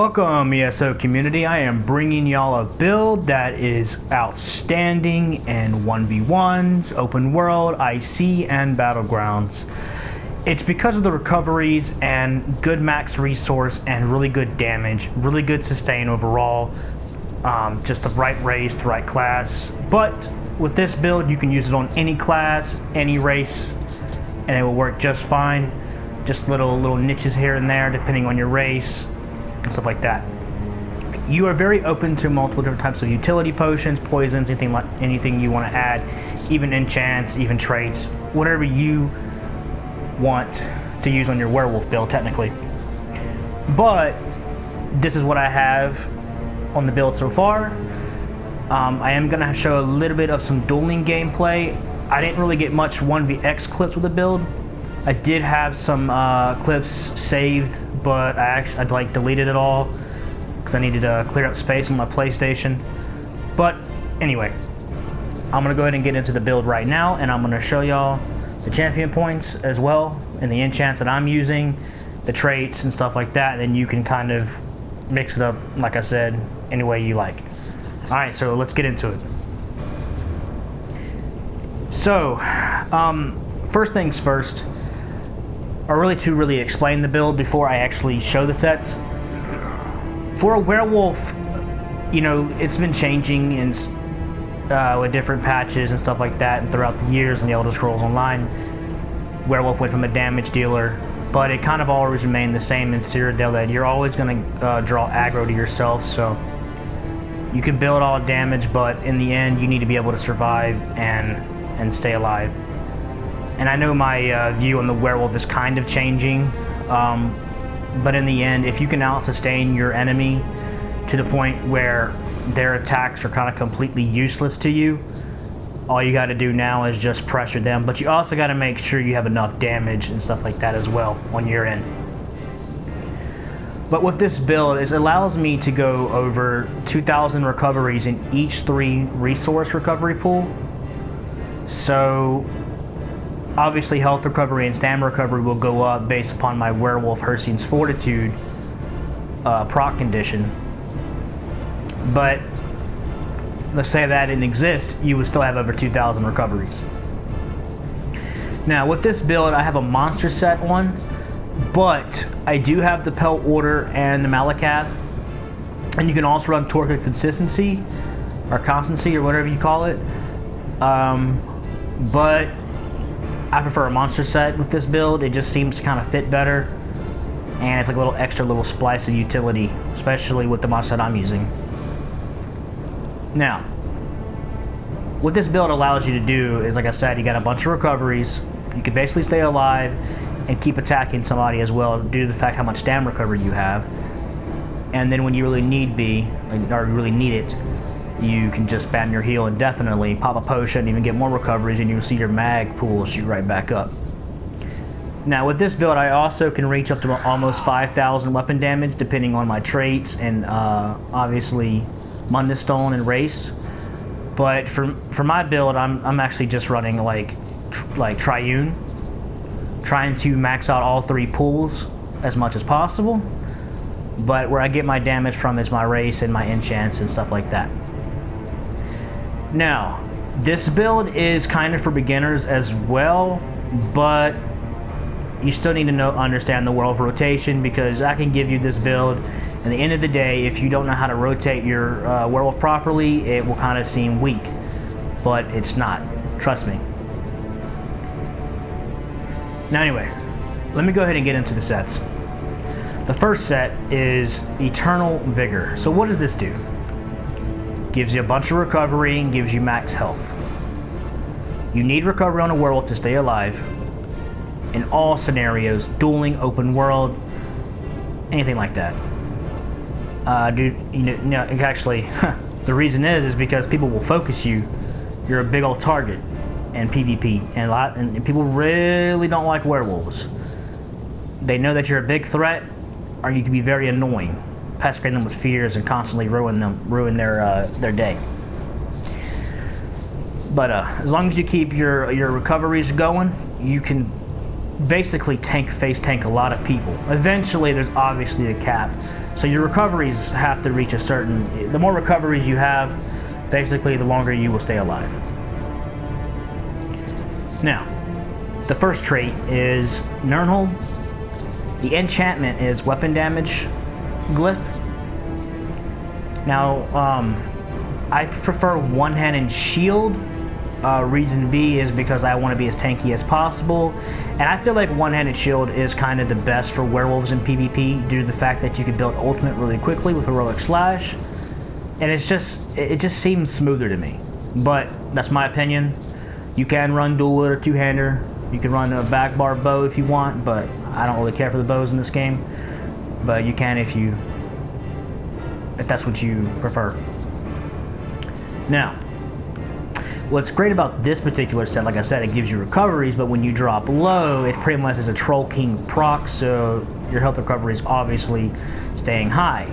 Welcome ESO community. I am bringing y'all a build that is outstanding in 1v1s, open world, IC, and battlegrounds. It's because of the recoveries and good max resource and really good damage, really good sustain overall, just the right race, the right class. But with this build you can use it on any class, any race, and it will work just fine. Just little niches here and there depending on your race and stuff like that. You are very open to multiple different types of utility potions, poisons, anything you want to add, even enchants, even traits, whatever you want to use on your werewolf build technically. But this is what I have on the build so far. I am going to show a little bit of some dueling gameplay. I didn't really get much 1vx clips with the build. I did have some clips saved, but I deleted it all because I needed to clear up space on my PlayStation. But anyway, I'm gonna go ahead and get into the build right now, and I'm gonna show y'all the champion points as well, and the enchants that I'm using, the traits and stuff like that. And then you can kind of mix it up, like I said, any way you like. All right, so let's get into it. So, first things first. Or really to explain the build before I actually show the sets. For a werewolf, you know, it's been changing in, with different patches and stuff like that, and throughout the years in the Elder Scrolls Online. Werewolf went from a damage dealer, but it kind of always remained the same in Cyrodiil, that you're always going to draw aggro to yourself, so you can build all damage, but in the end you need to be able to survive and stay alive. And I know my view on the werewolf is kind of changing, but in the end, if you can out-sustain your enemy to the point where their attacks are kind of completely useless to you, all you got to do now is just pressure them. But you also got to make sure you have enough damage and stuff like that as well on your end. But with this build, it allows me to go over 2,000 recoveries in each 3 resource recovery pool. So obviously health recovery and stamina recovery will go up based upon my werewolf Hircine's Fortitude proc condition. But let's say that didn't exist, you would still have over 2,000 recoveries. Now with this build I have a monster set on, but I do have the Pelt Order and the Malacath, and you can also run Torque of Consistency or Constancy or whatever you call it. But I prefer a monster set with this build. It just seems to kind of fit better, and it's like a little extra little splice of utility, especially with the monster that I'm using. Now, what this build allows you to do is, like I said, you got a bunch of recoveries. You can basically stay alive and keep attacking somebody as well due to the fact how much stamina recovery you have. And then when you really need it, you can just spam your heal indefinitely, pop a potion, even get more recoveries, and you'll see your mag pool shoot right back up. Now with this build, I also can reach up to almost 5,000 weapon damage depending on my traits and obviously Mundus Stone and race. But for my build, I'm actually just running like Triune, trying to max out all 3 pools as much as possible. But where I get my damage from is my race and my enchants and stuff like that. Now, this build is kind of for beginners as well, but you still need to understand the werewolf rotation, because I can give you this build, and at the end of the day, if you don't know how to rotate your werewolf properly, it will kind of seem weak, but it's not. Trust me. Now anyway, let me go ahead and get into the sets. The first set is Eternal Vigor. So what does this do? Gives you a bunch of recovery and gives you max health. You need recovery on a werewolf to stay alive in all scenarios, dueling, open world, anything like that. Actually, the reason is because people will focus you. You're a big old target in PvP, and people really don't like werewolves. They know that you're a big threat, or you can be very annoying, pestering them with fears and constantly ruin their day. But as long as you keep your recoveries going, you can basically face tank a lot of people. Eventually there's obviously a cap, so your recoveries have to reach a certain, the more recoveries you have, basically the longer you will stay alive. Now, the first trait is Nirnhoned. The enchantment is weapon damage glyph. Now, I prefer one-handed shield. Reason B is because I want to be as tanky as possible, and I feel like one-handed shield is kind of the best for werewolves in PvP due to the fact that you can build ultimate really quickly with heroic slash, and it just seems smoother to me. But that's my opinion. You can run dual wield or two-hander. You can run a back bar bow if you want, but I don't really care for the bows in this game. But you can if that's what you prefer. Now, what's great about this particular set, like I said, it gives you recoveries, but when you drop low, it pretty much is a Troll King proc, so your health recovery is obviously staying high.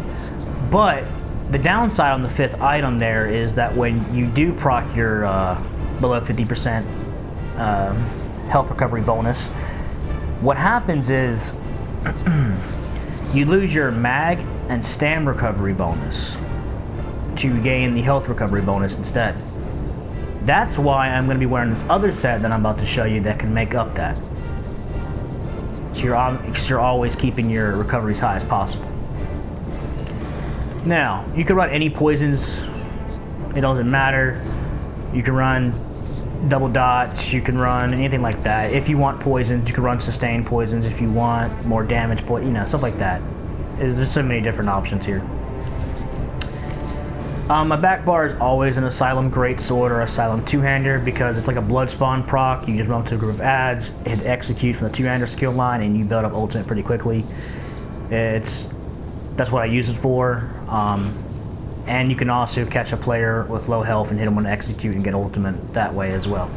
But the downside on the 5th item there is that when you do proc your below 50% health recovery bonus, what happens is you lose your mag and stam recovery bonus to gain the health recovery bonus instead. That's why I'm going to be wearing this other set that I'm about to show you that can make up that. So you're always keeping your recoveries high as possible. Now, you can run any poisons. It doesn't matter. You can run double dots. You can run anything like that. If you want poisons, you can run sustained poisons. If you want more damage, stuff like that. There's so many different options here. My back bar is always an Asylum Greatsword or Asylum Two-Hander because it's like a blood spawn proc. You just run to a group of adds, hit execute from the two-hander skill line, and you build up ultimate pretty quickly. That's what I use it for. And you can also catch a player with low health and hit them on execute and get ultimate that way as well.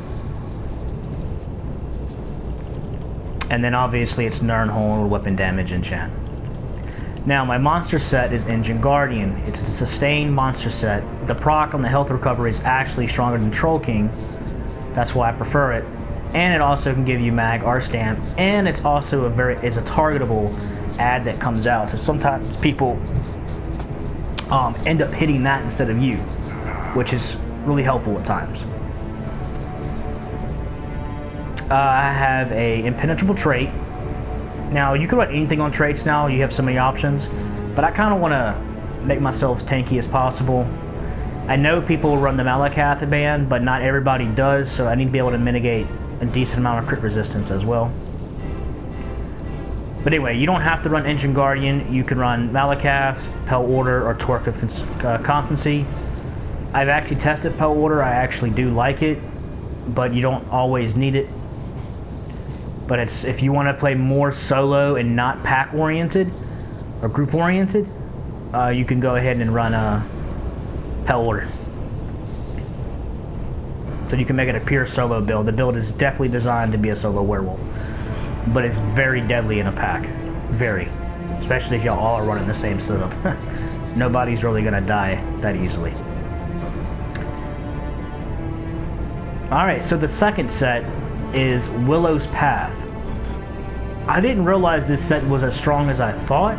And then obviously it's Nirnhoned or weapon damage enchant. Now, my monster set is Engine Guardian. It's a sustained monster set. The proc on the health recovery is actually stronger than Troll King. That's why I prefer it. And it also can give you mag or stamp. And it's also a targetable ad that comes out. So sometimes people end up hitting that instead of you, which is really helpful at times. I have a Impenetrable trait. Now, you can run anything on traits now, you have so many options, but I kind of want to make myself as tanky as possible. I know people run the Malacath band, but not everybody does, so I need to be able to mitigate a decent amount of crit resistance as well. But anyway, you don't have to run Engine Guardian. You can run Malacath, Pell Order, or Torque of Constancy. I've actually tested Pell Order. I actually do like it, but you don't always need it. But if you want to play more solo and not pack-oriented or group-oriented, you can go ahead and run Pell Order. So you can make it a pure solo build. The build is definitely designed to be a solo werewolf. But it's very deadly in a pack. Very. Especially if y'all all are running the same setup. Nobody's really going to die that easily. Alright, so the second set is Willow's Path. I didn't realize this set was as strong as I thought.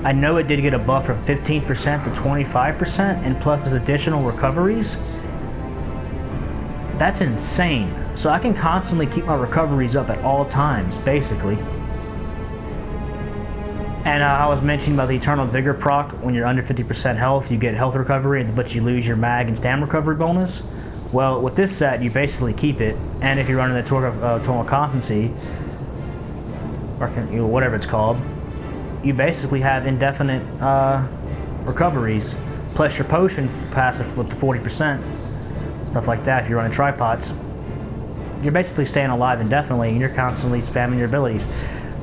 I know it did get a buff from 15% to 25%, and plus there's additional recoveries. That's insane. So I can constantly keep my recoveries up at all times, basically. And I was mentioning about the Eternal Vigor proc. When you're under 50% health, you get health recovery, but you lose your mag and stam recovery bonus. Well, with this set, you basically keep it, and if you're running the Torque of Total Constancy, or whatever it's called, you basically have indefinite recoveries, plus your potion passive with the 40%, stuff like that. If you're running tripods, you're basically staying alive indefinitely, and you're constantly spamming your abilities.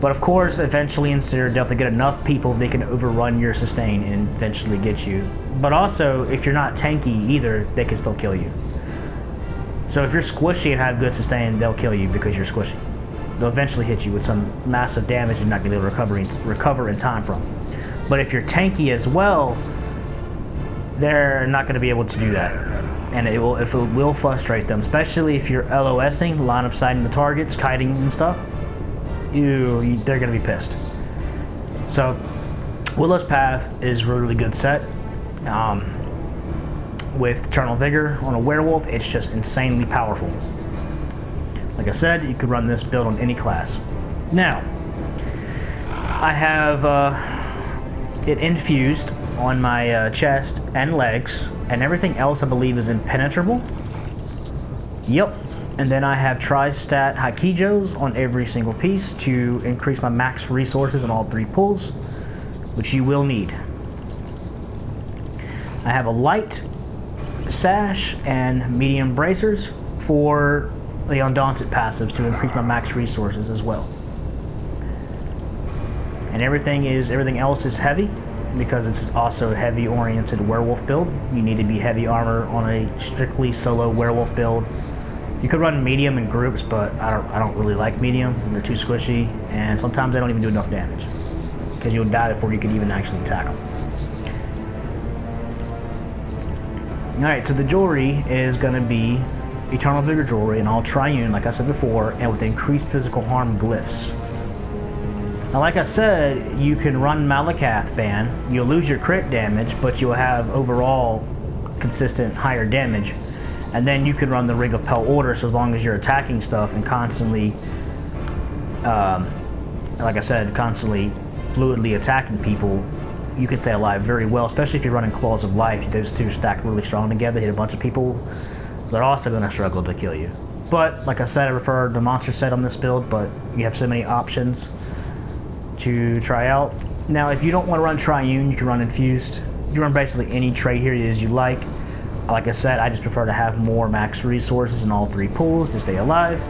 But of course, eventually in Citadel, they get enough people, they can overrun your sustain and eventually get you. But also, if you're not tanky either, they can still kill you. So if you're squishy and have good sustain, they'll kill you because you're squishy. They'll eventually hit you with some massive damage you're not going to be able to recover in time from. But if you're tanky as well, they're not going to be able to do that. And it will frustrate them, especially if you're LOSing, line of sighting the targets, kiting and stuff. they're gonna be pissed. So Willow's Path is a really good set. With Eternal Vigor on a werewolf, it's just insanely powerful. Like I said, you could run this build on any class. Now, I have it infused on my chest and legs, and everything else I believe is impenetrable. Yep. And then I have tri-stat Haikijos on every single piece to increase my max resources in all 3 pulls, which you will need. I have a light sash and medium bracers for the Undaunted passives to increase my max resources as well. And everything else is heavy, because it's also a heavy oriented werewolf build. You need to be heavy armor on a strictly solo werewolf build. You could run medium in groups, but I don't really like medium. They're too squishy, and sometimes they don't even do enough damage, because you'll die before you could even actually attack them. Alright, so the jewelry is going to be Eternal Vigor jewelry, and all triune, like I said before, and with increased physical harm glyphs. Now, like I said, you can run Markarth ban. You'll lose your crit damage, but you'll have overall consistent higher damage. And then you can run the Ring of Pale Order, so as long as you're attacking stuff and constantly, like I said, constantly fluidly attacking people, you can stay alive very well, especially if you're running Claws of Life. Those two stack really strong together, hit a bunch of people, they're also going to struggle to kill you. But, like I said, I prefer the monster set on this build, but you have so many options to try out. Now, if you don't want to run Triune, you can run Infused. You can run basically any trait here as you like. Like I said, I just prefer to have more max resources in all 3 pools to stay alive.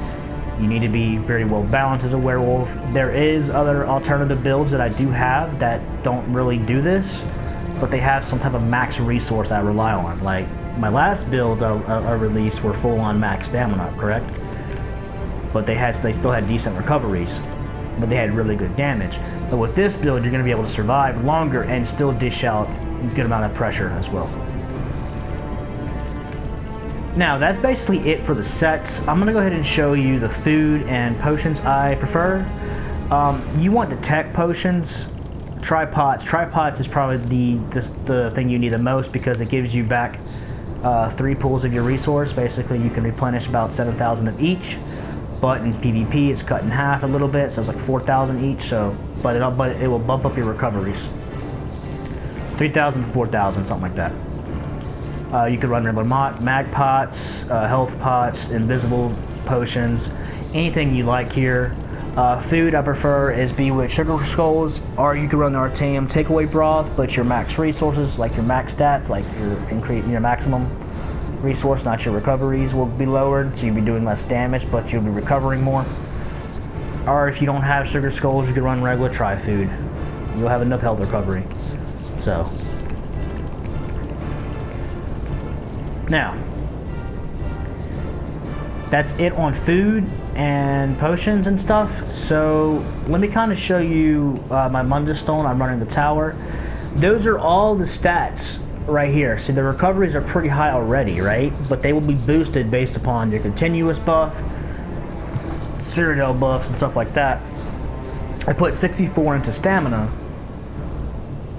You need to be very well balanced as a werewolf. There is other alternative builds that I do have that don't really do this, but they have some type of max resource that I rely on. Like, my last builds I released were full on max stamina, correct? But they still had decent recoveries, but they had really good damage. But with this build, you're going to be able to survive longer and still dish out a good amount of pressure as well. Now, that's basically it for the sets. I'm going to go ahead and show you the food and potions I prefer. You want detect potions. Tripods. Tripods is probably the thing you need the most, because it gives you back 3 pools of your resource. Basically, you can replenish about 7,000 of each. But in PvP, it's cut in half a little bit, so it's like 4,000 each. So, but it will bump up your recoveries. 3,000 to 4,000, something like that. You could run regular mag pots, health pots, invisible potions, anything you like here. Food I prefer is be with sugar skulls, or you could run the Artanium takeaway broth, but your max resources, like your max stats, like your maximum resource, not your recoveries, will be lowered, so you'll be doing less damage, but you'll be recovering more. Or if you don't have sugar skulls, you could run regular tri-food. You'll have enough health recovery. So. Now, that's it on food and potions and stuff. So let me kind of show you my Mundus stone. I'm running the tower. Those are all the stats right here. See, the recoveries are pretty high already, right? But they will be boosted based upon your continuous buff, Citadel buffs, and stuff like that. I put 64 into stamina.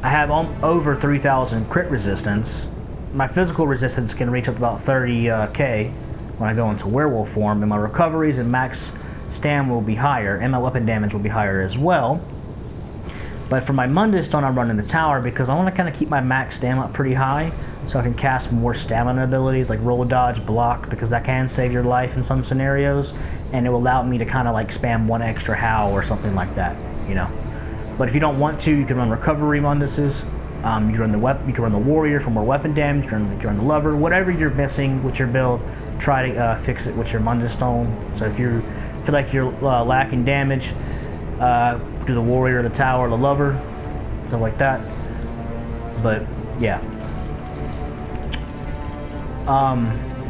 I have over 3,000 crit resistance. My physical resistance can reach up to about 30k when I go into werewolf form, and my recoveries and max stam will be higher, and my weapon damage will be higher as well. But for my Mundus stone, I'm running the tower because I want to kind of keep my max stam up pretty high, so I can cast more stamina abilities like roll, dodge, block, because that can save your life in some scenarios, and it will allow me to kind of like spam one extra howl or something like that, you know. But if you don't want to, you can run recovery Munduses. You can run the warrior for more weapon damage. You can run the lover. Whatever you're missing with your build, try to fix it with your Mundus stone. So if you feel like you're lacking damage, do the warrior, the tower, the lover, stuff like that. But yeah,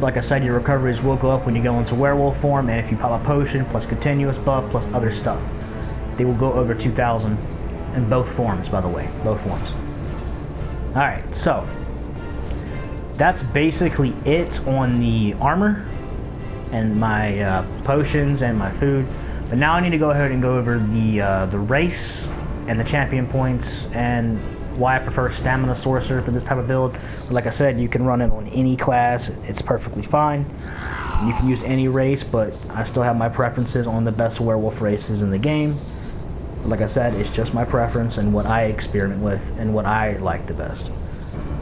like I said, your recoveries will go up when you go into werewolf form, and if you pop a potion plus continuous buff plus other stuff, they will go over 2,000 in both forms. By the way, both forms. Alright, so that's basically it on the armor and my potions and my food. But now I need to go ahead and go over the race and the champion points and why I prefer Stamina Sorcerer for this type of build. But like I said, you can run it on any class. It's perfectly fine. You can use any race, but I still have my preferences on the best werewolf races in the game. Like I said, it's just my preference and what I experiment with and what I like the best.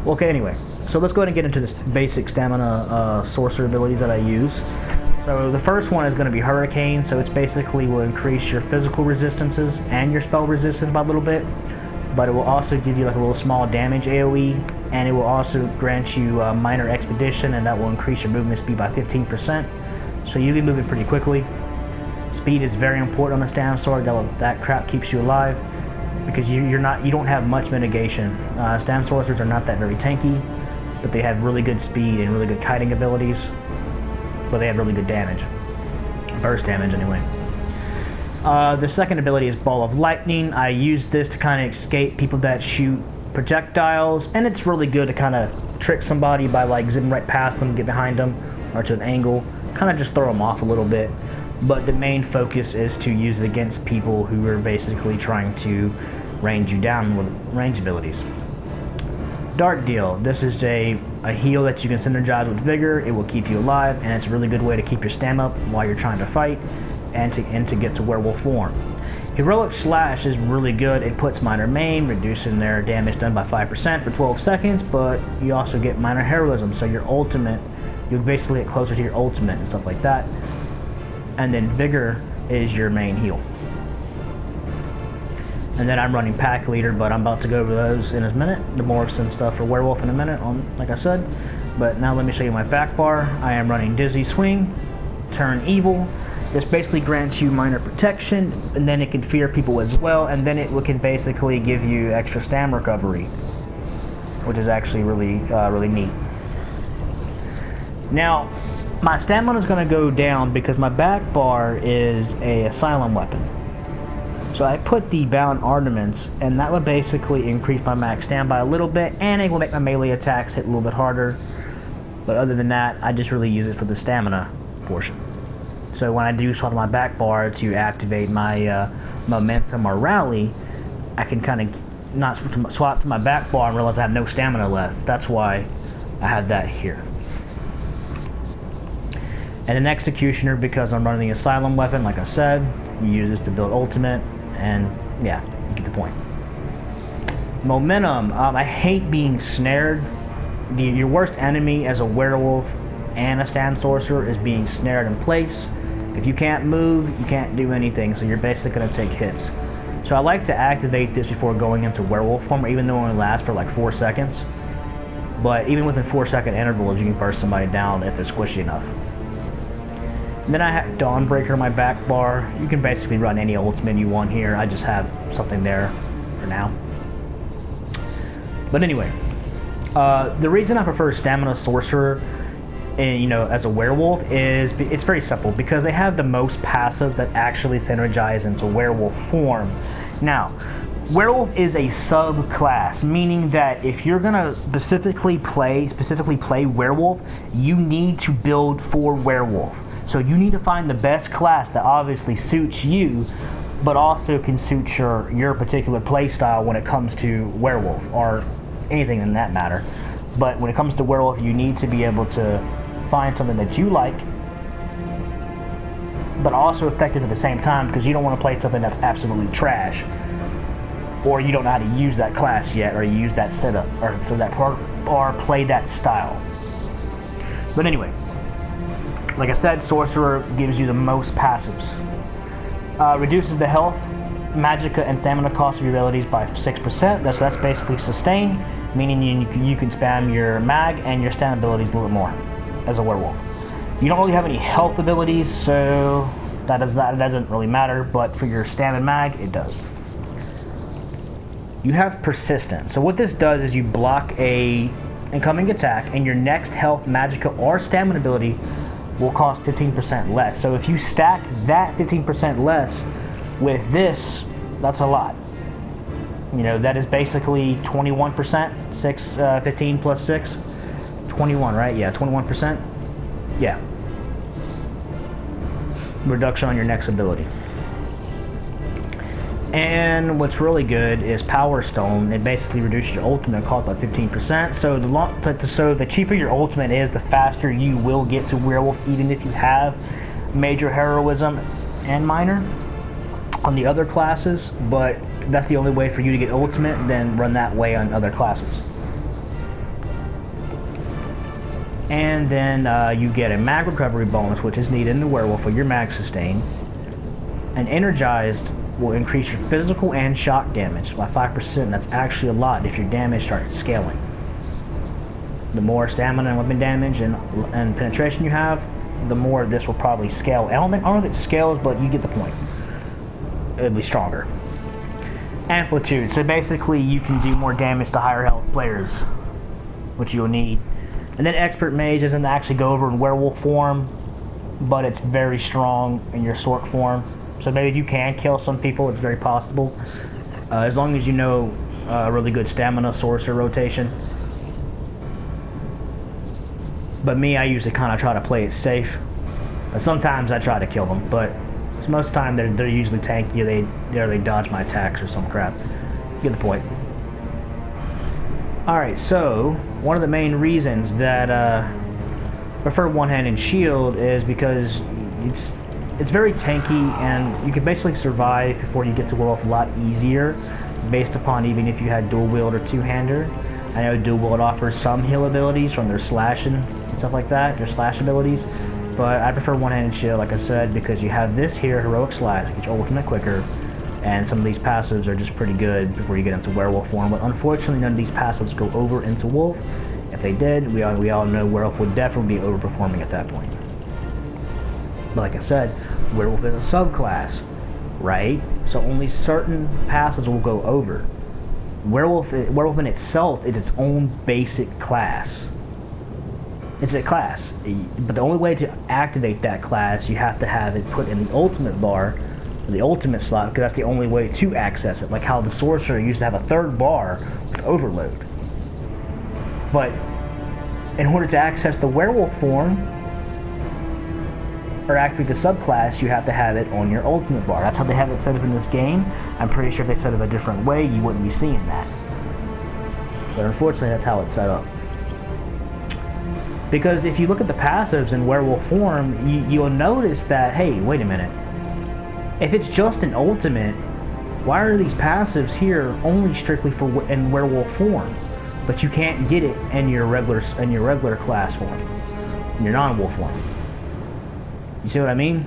Okay, anyway, so let's go ahead and get into this basic Stamina Sorcerer abilities that I use. So the first one is going to be Hurricane, so it's basically will increase your physical resistances and your spell resistance by a little bit, but it will also give you like a little small damage AoE, and it will also grant you minor expedition, and that will increase your movement speed by 15%, so you'll be moving pretty quickly. Speed is very important on the Stam Sword. That crap keeps you alive because you don't have much mitigation. Stam Sorcerers are not that very tanky, but they have really good speed and really good kiting abilities. But they have really good damage. Burst damage, anyway. The second ability is Ball of Lightning. I use this to kind of escape people that shoot projectiles, and it's really good to kind of trick somebody by like zipping right past them, get behind them, or to an angle. Kind of just throw them off a little bit. But the main focus is to use it against people who are basically trying to range you down with range abilities. Dart Deal. This is a heal that you can synergize with Vigor. It will keep you alive, and it's a really good way to keep your stam up while you're trying to fight and to get to werewolf form. Heroic Slash is really good. It puts minor maim, reducing their damage done by 5% for 12 seconds, but you also get minor heroism, so your ultimate, you'll basically get closer to your ultimate and stuff like that. And then Vigor is your main heal. And then I'm running Packleader, but I'm about to go over those in a minute. The Morphs and stuff for Werewolf in a minute, like I said. But now let me show you my back bar. I am running Dizzy Swing, Turn Evil. This basically grants you minor protection, and then it can fear people as well, and then it can basically give you extra stam recovery, which is actually really neat. Now, my stamina is going to go down because my back bar is a Asylum weapon. So I put the Bound Ornaments, and that would basically increase my max stam by a little bit, and it will make my melee attacks hit a little bit harder. But other than that, I just really use it for the stamina portion. So when I do swap my back bar to activate my momentum or rally, I can kind of not swap to my back bar and realize I have no stamina left. That's why I have that here. And an Executioner, because I'm running the Asylum weapon, like I said, you use this to build ultimate, and yeah, you get the point. Momentum, I hate being snared. Your worst enemy as a werewolf and a Stam Sorcerer is being snared in place. If you can't move, you can't do anything, so you're basically going to take hits. So I like to activate this before going into werewolf form, even though it only lasts for like 4 seconds. But even within 4-second intervals, you can burst somebody down if they're squishy enough. Then I have Dawnbreaker on my back bar. You can basically run any ultimate you want here. I just have something there for now. But anyway, the reason I prefer Stamina Sorcerer, as a werewolf is it's very simple because they have the most passives that actually synergize into werewolf form. Now, werewolf is a subclass, meaning that if you're gonna specifically play werewolf, you need to build for werewolf. So you need to find the best class that obviously suits you, but also can suit your particular play style when it comes to werewolf, or anything in that matter. But when it comes to werewolf, you need to be able to find something that you like, but also effective at the same time, because you don't want to play something that's absolutely trash, or you don't know how to use that class yet, or use that setup, or play that style. But anyway, like I said, Sorcerer gives you the most passives. Reduces the health, magicka, and stamina cost of your abilities by 6%. That's basically sustain, meaning you can spam your mag and your stam abilities a little bit more as a werewolf. You don't really have any health abilities, so that doesn't really matter, but for your stam and mag, it does. You have Persistent. So what this does is you block a incoming attack, and your next health, magicka, or stamina ability will cost 15% less. So if you stack that 15% less with this, that's a lot. That is basically 21%, 15 plus 6, 21, right? Yeah, 21%. Yeah. Reduction on your next ability. And what's really good is Power Stone. It basically reduces your ultimate cost by 15%. So the cheaper your ultimate is, the faster you will get to werewolf, even if you have major heroism and minor on the other classes. But that's the only way for you to get ultimate. Then run that way on other classes. And then you get a mag recovery bonus, which is needed in the werewolf for your mag sustain. And energized will increase your physical and shock damage by 5%. That's actually a lot if your damage starts scaling. The more stamina and weapon damage and penetration you have, the more this will probably scale. I don't know if it scales, but you get the point. It'll be stronger. Amplitude. So basically you can do more damage to higher health players, which you'll need. And then Expert Mage doesn't actually go over in werewolf form, but it's very strong in your Sorc form. So maybe you can kill some people, it's very possible. As long as you know a really good stamina sorcerer rotation. But me, I usually kind of try to play it safe. Sometimes I try to kill them, but most of the time they're usually tanky, they dodge my attacks or some crap. You get the point. Alright, so one of the main reasons that I prefer one-handed shield is because it's very tanky, and you can basically survive before you get to werewolf a lot easier, based upon even if you had dual wield or two-hander. I know dual wield offers some heal abilities from their slashing and stuff like that, their slash abilities, but I prefer one-handed shield, like I said, because you have this here, heroic slash, get your ultimate quicker, and some of these passives are just pretty good before you get into werewolf form. But unfortunately, none of these passives go over into wolf. If they did, we all know werewolf would definitely be overperforming at that point. But like I said, werewolf is a subclass, right? So only certain passives will go over. Werewolf in itself is its own basic class. It's a class, but the only way to activate that class, you have to have it put in the ultimate bar, the ultimate slot, because that's the only way to access it. Like how the sorcerer used to have a third bar with overload. But in order to access the werewolf form, or activate the subclass, you have to have it on your ultimate bar. That's how they have it set up in this game. I'm pretty sure if they set it a different way, you wouldn't be seeing that. But unfortunately, that's how it's set up. Because if you look at the passives in werewolf form, you'll notice that, hey, wait a minute. If it's just an ultimate, why are these passives here only strictly for in werewolf form, but you can't get it in your regular class form, in your non-wolf form? You see what I mean?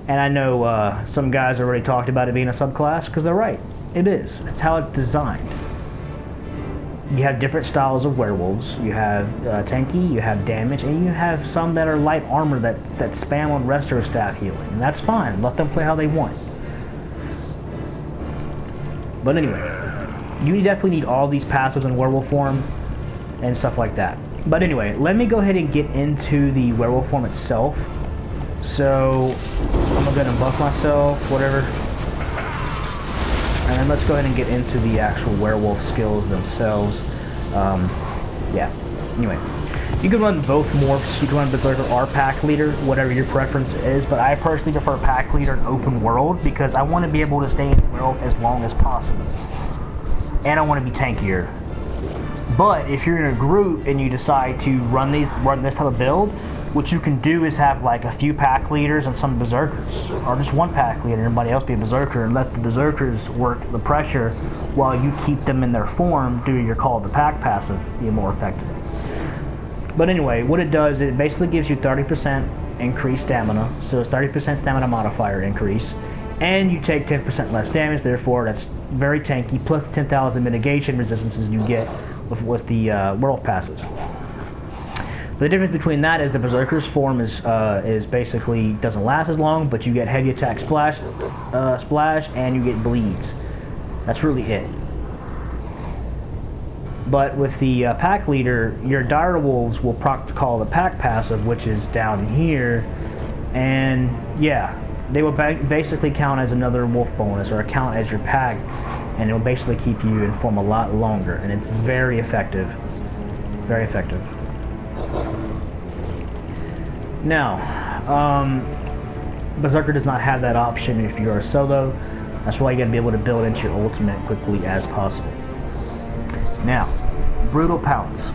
And I know some guys already talked about it being a subclass, because they're right. It is. It's how it's designed. You have different styles of werewolves. You have tanky, you have damage, and you have some that are light armor that spam on resto staff healing. And that's fine. Let them play how they want. But anyway, you definitely need all these passives in werewolf form and stuff like that. But anyway, let me go ahead and get into the werewolf form itself. So I'm gonna go ahead and buff myself, whatever. And then let's go ahead and get into the actual werewolf skills themselves. Yeah. Anyway, you can run both morphs. You can run Berserker or Packleader, whatever your preference is. But I personally prefer Packleader in open world because I want to be able to stay in werewolf as long as possible, and I want to be tankier. But if you're in a group and you decide to run this type of build, what you can do is have like a few pack leaders and some berserkers, or just one pack leader and everybody else be a berserker, and let the berserkers work the pressure while you keep them in their form doing your call to pack passive be more effective. But anyway, what it does, it basically gives you 30% increased stamina, so it's 30% stamina modifier increase, and you take 10% less damage, therefore that's very tanky, plus 10,000 mitigation resistances you get with the werewolf passives. The difference between that is the Berserker's form is basically doesn't last as long, but you get heavy attack splash, and you get bleeds. That's really it. But with the pack leader, your dire wolves will call the pack passive, which is down here, and yeah, they will basically count as another wolf bonus or count as your pack, and it will basically keep you in form a lot longer, and it's very effective. Very effective. Now, Berserker does not have that option if you're a solo. That's why you gotta be able to build into your ultimate quickly as possible. Now, Brutal Pounce.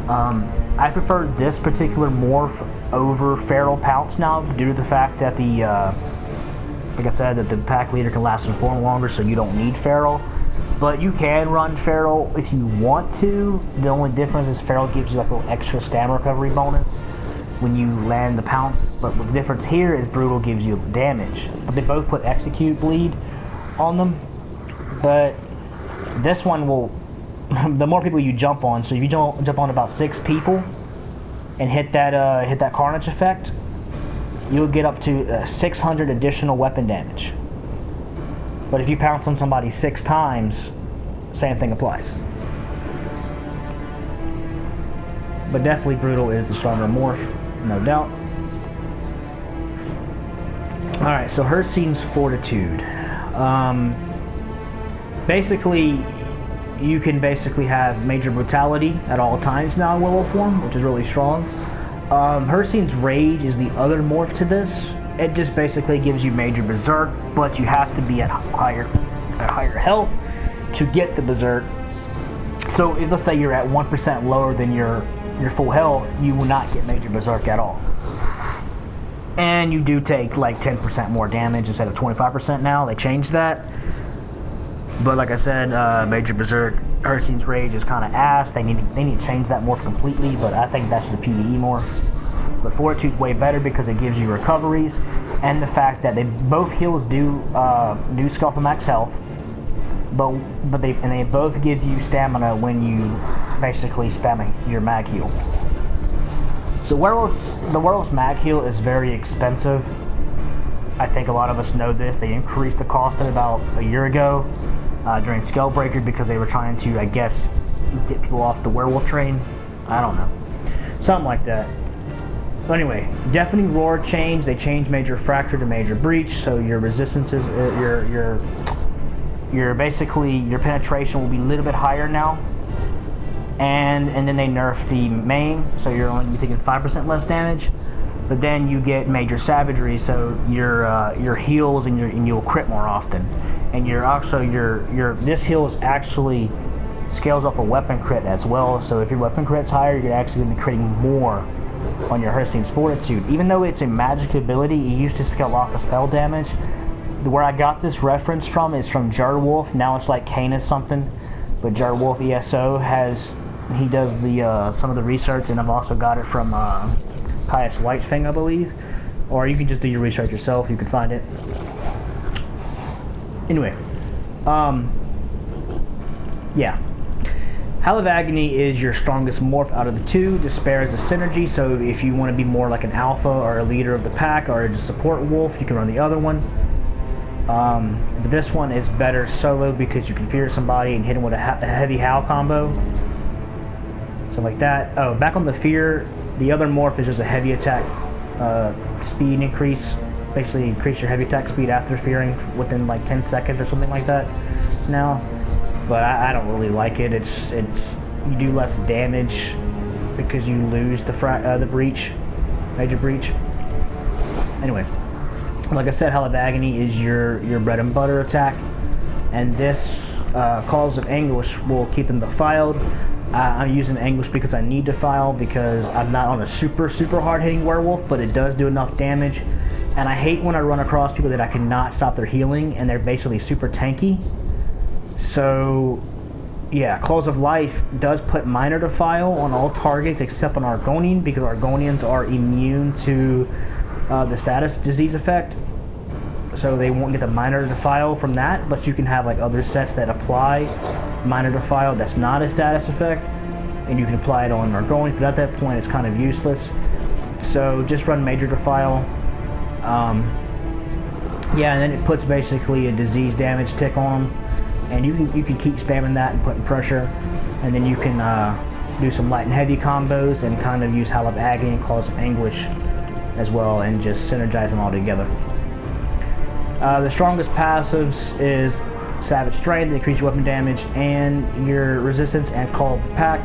I prefer this particular morph over Feral Pounce now, due to the fact that the, like I said, that the Packleader can last in form longer, so you don't need Feral. But you can run Feral if you want to. The only difference is Feral gives you like a little extra stamina recovery bonus when you land the Pounce. But the difference here is Brutal gives you damage. But they both put Execute Bleed on them. But this one will, the more people you jump on, so if you jump on about 6 people and hit that Carnage effect, you'll get up to 600 additional weapon damage. But if you pounce on somebody 6 times, same thing applies. But definitely Brutal is the stronger morph, no doubt. Alright, so Hircine's Fortitude. Basically, you can basically have major brutality at all times now in Werewolf form, which is really strong. Hircine's Rage is the other morph to this. It just basically gives you major berserk, but you have to be at higher health to get the berserk. So if, let's say you're at 1% lower than your full health, you will not get major berserk at all. And you do take like 10% more damage instead of 25% now. They changed that. But like I said, major berserk, Hircine's Rage is kind of ass. They need to change that morph completely, but I think that's the PvE morph. But Fortitude's way better because it gives you recoveries, and the fact that they both heals do scale for max health, but they both give you stamina when you basically spam your mag heal. The werewolf's mag heal is very expensive. I think a lot of us know this. They increased the cost of it about a year ago during Scalebreaker because they were trying to, I guess, get people off the werewolf train. I don't know, something like that. But anyway, Deafening Roar changed. They changed Major Fracture to Major Breach, so your resistances, your basically your penetration will be a little bit higher now. And then they nerfed the main, so you're only taking 5% less damage. But then you get Major Savagery, so your heals and you'll crit more often. And this heals actually scales up a weapon crit as well. So if your weapon crit's higher, you're actually going to be critting more on your Hircine's Fortitude. Even though it's a magic ability, it used to scale off the spell damage. Where I got this reference from is from Jarwolf. Now it's like Canis something, but Jarwolf ESO he does the some of the research, and I've also got it from Caius Whitefang, I believe. Or you can just do your research yourself. You can find it. Anyway, yeah. Howl of Agony is your strongest morph out of the two. Despair is a synergy, so if you want to be more like an alpha or a leader of the pack or a support wolf, you can run the other one. But this one is better solo because you can fear somebody and hit them with a heavy howl combo. So like that. Oh, back on the fear, the other morph is just a heavy attack speed increase. Basically increase your heavy attack speed after fearing within like 10 seconds or something like that now. But I don't really like it. It's you do less damage because you lose the breach, major breach. Anyway, like I said, Howl of Agony is your bread and butter attack, and this Calls of Anguish will keep them defiled. I'm using Anguish because I need to file because I'm not on a super hard hitting werewolf, but it does do enough damage. And I hate when I run across people that I cannot stop their healing and they're basically super tanky. So, yeah, Claws of Life does put Minor Defile on all targets except on Argonian, because Argonians are immune to the status disease effect. So they won't get the Minor Defile from that, but you can have like other sets that apply Minor Defile that's not a status effect, and you can apply it on Argonians, but at that point it's kind of useless. So just run Major Defile. Yeah, and then it puts basically a disease damage tick on them. And you can keep spamming that and putting pressure, and then you can do some light and heavy combos and kind of use Howl of Agony and Claws of Anguish as well, and just synergize them all together. The strongest passives is Savage Strength, increase your weapon damage and your resistance, and Call of the Pack,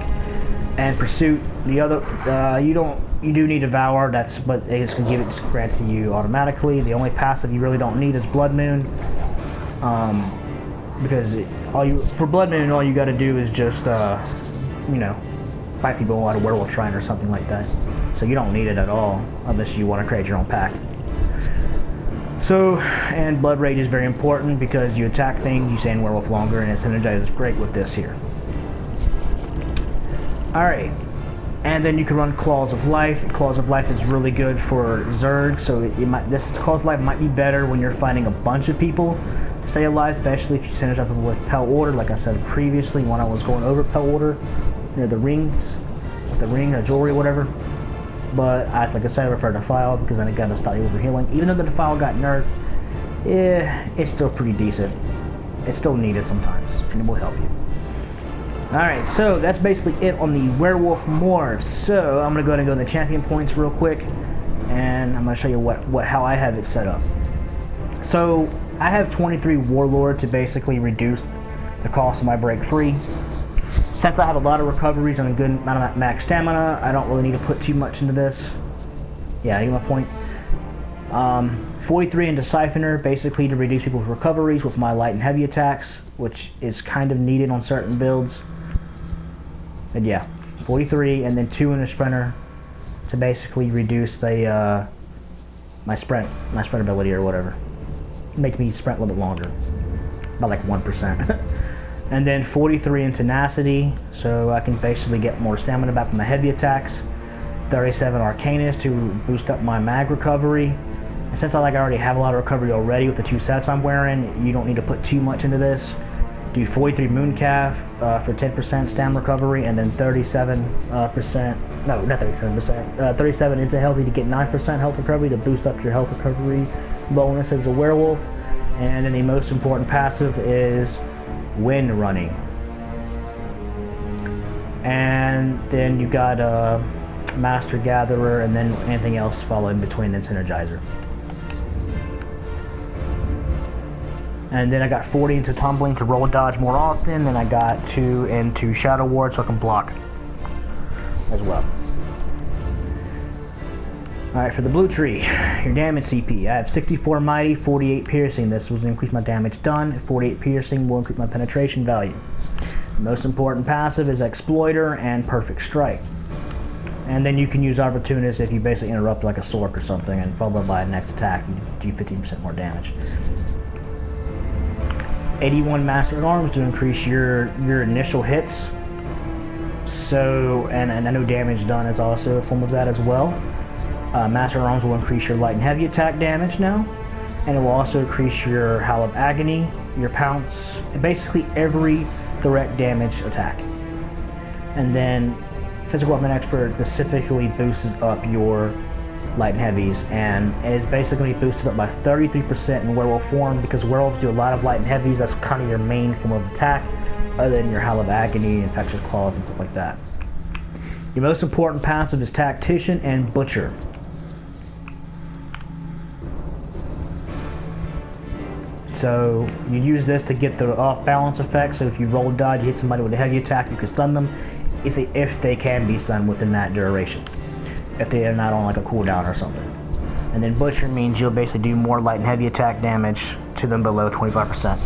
and Pursuit. The other you do need Devour, but it's gonna give it grant to you automatically. The only passive you really don't need is Blood Moon. Because for Blood Moon, all you got to do is just you know, fight people at a werewolf shrine or something like that. So you don't need it at all unless you want to create your own pack. So, and Blood Rage is very important because you attack things, you stay in werewolf longer, and it synergizes great with this here. Alright, and then you can run Claws of Life. Claws of Life is really good for Zerg, so this Claws of Life might be better when you're fighting a bunch of people to stay alive, especially if you synergize with Packleader, like I said previously when I was going over Packleader, near the rings, the ring or jewelry or whatever. But like I said, I prefer Defile because then it got to stop you over healing. Even though the Defile got nerfed, it's still pretty decent. It's still needed sometimes, and it will help you. Alright, so that's basically it on the Werewolf Morphs. So I'm going to go ahead and go to the champion points real quick, and I'm going to show you how I have it set up. So I have 23 Warlord to basically reduce the cost of my break free. Since I have a lot of recoveries and a good amount of max stamina, I don't really need to put too much into this. Yeah, you get my point. 43 into Siphoner, basically to reduce people's recoveries with my light and heavy attacks, which is kind of needed on certain builds. And yeah, 43, and then 2 into Sprinter to basically reduce the my sprint ability or whatever. Make me sprint a little bit longer, by like 1%. And then 43 in Tenacity, so I can basically get more stamina back from the heavy attacks. 37 Arcanist to boost up my mag recovery. And since I already have a lot of recovery already with the 2 sets I'm wearing, you don't need to put too much into this. Do 43 Mooncalf for 10% stamina recovery, and then 37%, no, not 37%, 37 into Healthy to get 9% health recovery to boost up your health recovery bonus as a werewolf. And then the most important passive is Wind Running. And then you got Master Gatherer, and then anything else follow in between, then Synergizer. And then I got 40 into Tumbling to roll dodge more often, then I got 2 into Shadow Ward so I can block as well. Alright, for the blue tree, your damage CP. I have 64 Mighty, 48 Piercing. This will increase my damage done. 48 Piercing will increase my penetration value. The most important passive is Exploiter and Perfect Strike. And then you can use Opportunist if you basically interrupt like a Sork or something, and followed by a next attack, you do 15% more damage. 81 Master Arms to increase your initial hits. So, and I know damage done is also a form of that as well. Master Arms will increase your light and heavy attack damage now, and it will also increase your Howl of Agony, your Pounce, and basically every direct damage attack. And then Physical Weapon Expert specifically boosts up your light and heavies, and is basically boosted up by 33% in werewolf form, because werewolves do a lot of light and heavies. That's kind of your main form of attack, other than your Howl of Agony, Infectious Claws, and stuff like that. Your most important passive is Tactician and Butcher. So you use this to get the off-balance effect, so if you roll dodge, you hit somebody with a heavy attack, you can stun them, if they can be stunned within that duration. If they are not on like a cooldown or something. And then Butcher means you'll basically do more light and heavy attack damage to them below 25%.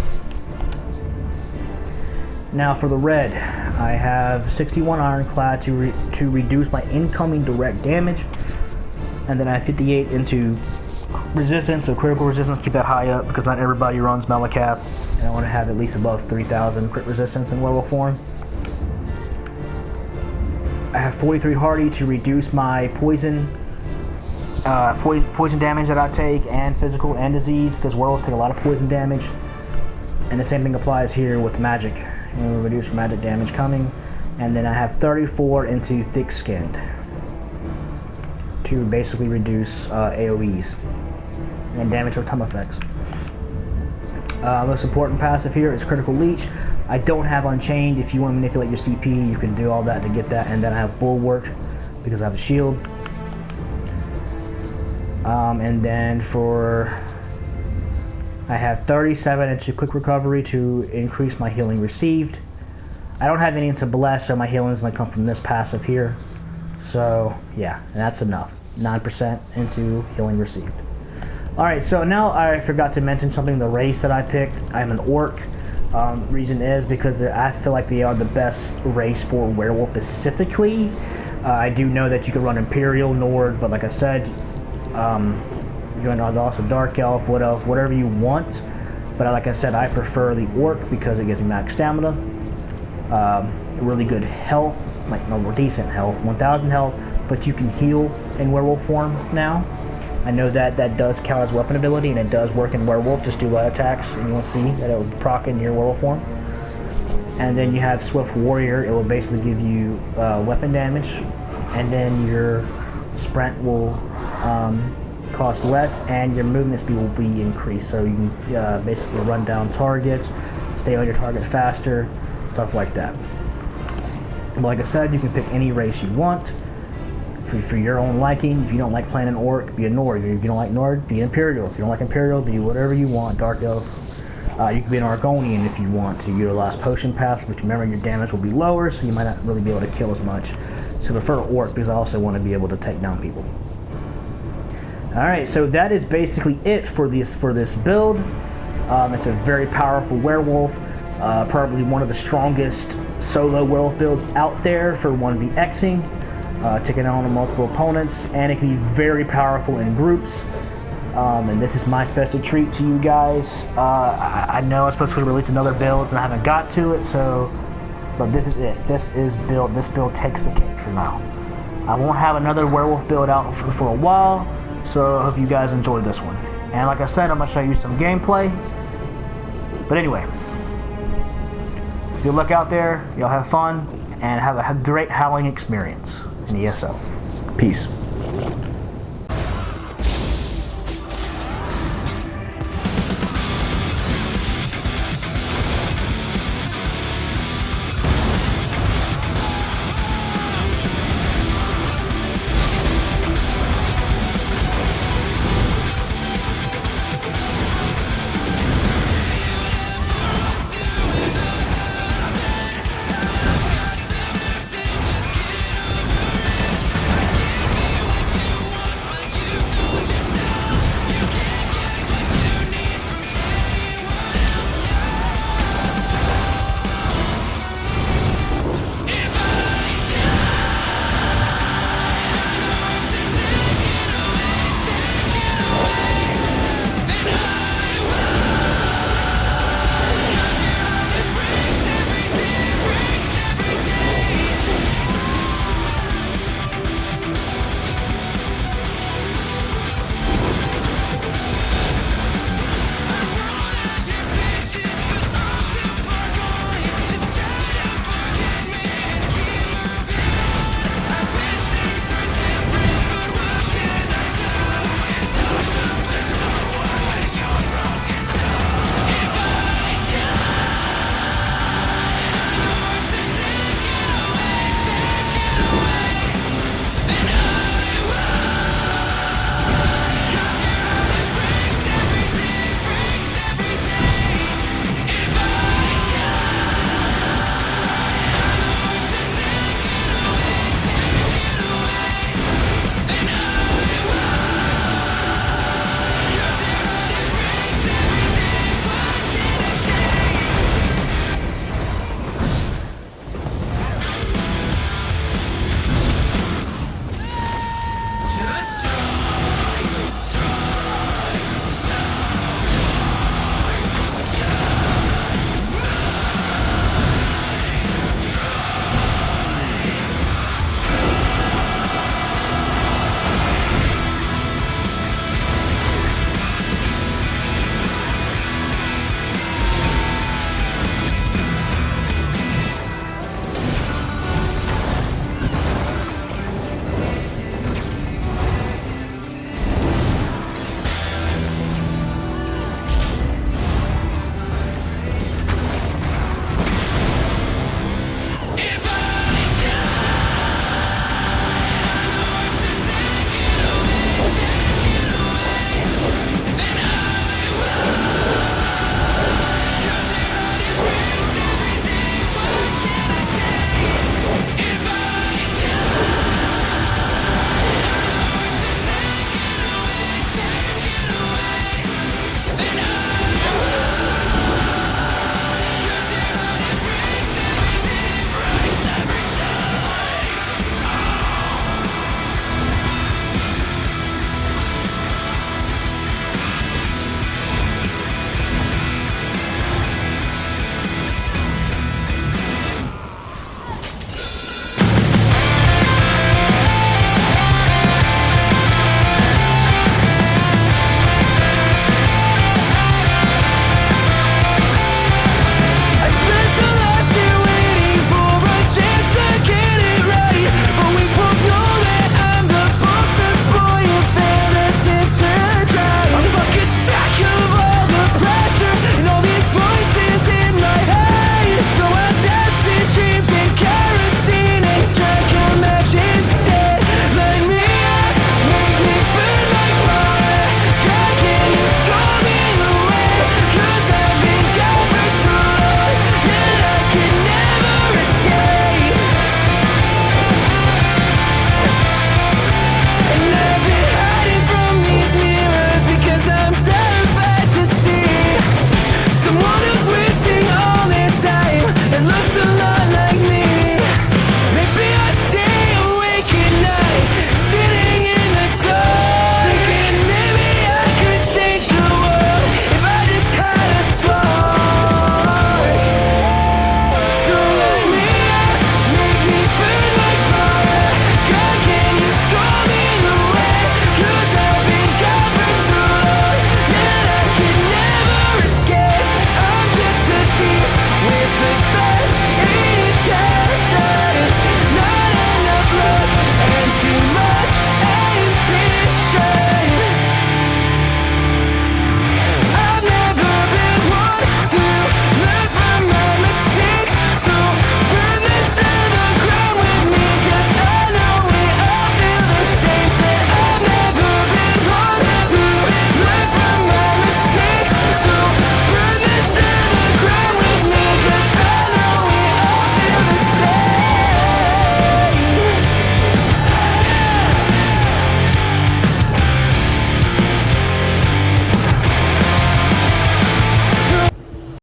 Now for the red, I have 61 Ironclad to reduce my incoming direct damage, and then I have 58 into resistance, so critical resistance, keep that high up because not everybody runs Malakath, and I want to have at least above 3,000 crit resistance in werewolf form. I have 43 Hardy to reduce my poison damage that I take, and physical and disease, because werewolves take a lot of poison damage. And the same thing applies here with magic. And we'll reduce magic damage coming. And then I have 34 into Thick Skinned to basically reduce AoEs and damage or time effects. Most important passive here is Critical Leech. I don't have Unchained. If you want to manipulate your CP, you can do all that to get that. And then I have Bulwark because I have a shield. And then I have 37 into Quick Recovery to increase my healing received. I don't have any into Bless, so my healing is going to come from this passive here. So yeah, and that's enough. 9% into healing received. Alright, so now I forgot to mention something, the race that I picked. I'm an orc. Reason is because I feel like they are the best race for werewolf specifically. I do know that you can run Imperial, Nord, but like I said, you can also Dark Elf, Wood Elf, whatever you want. But like I said, I prefer the Orc because it gives you max stamina, really good health, like no more decent health, 1000 health, but you can heal in werewolf form now. I know that does count as weapon ability, and it does work in werewolf. Just do light attacks, and you'll see that it will proc in your werewolf form. And then you have Swift Warrior. It will basically give you weapon damage, and then your sprint will cost less, and your movement speed will be increased. So you can basically run down targets, stay on your target faster, stuff like that. But like I said, you can pick any race you want for your own liking. If you don't like playing an Orc, be a Nord. If you don't like Nord, be Imperial. If you don't like Imperial, be whatever you want. Dark Elf. You can be an Argonian if you want to utilize potion paths, but remember your damage will be lower, so you might not really be able to kill as much. So I prefer Orc because I also want to be able to take down people. Alright, so that is basically it for this build. It's a very powerful werewolf, probably one of the strongest solo werewolf builds out there for 1vXing, taking on multiple opponents, and it can be very powerful in groups. And this is my special treat to you guys. I know I'm supposed to release another build and I haven't got to it, but this is it. This build takes the cake for now. I won't have another werewolf build out for a while, so I hope you guys enjoyed this one. And like I said, I'm going to show you some gameplay. But anyway, good luck out there, y'all have fun, and have a great Howling experience in ESO. Peace.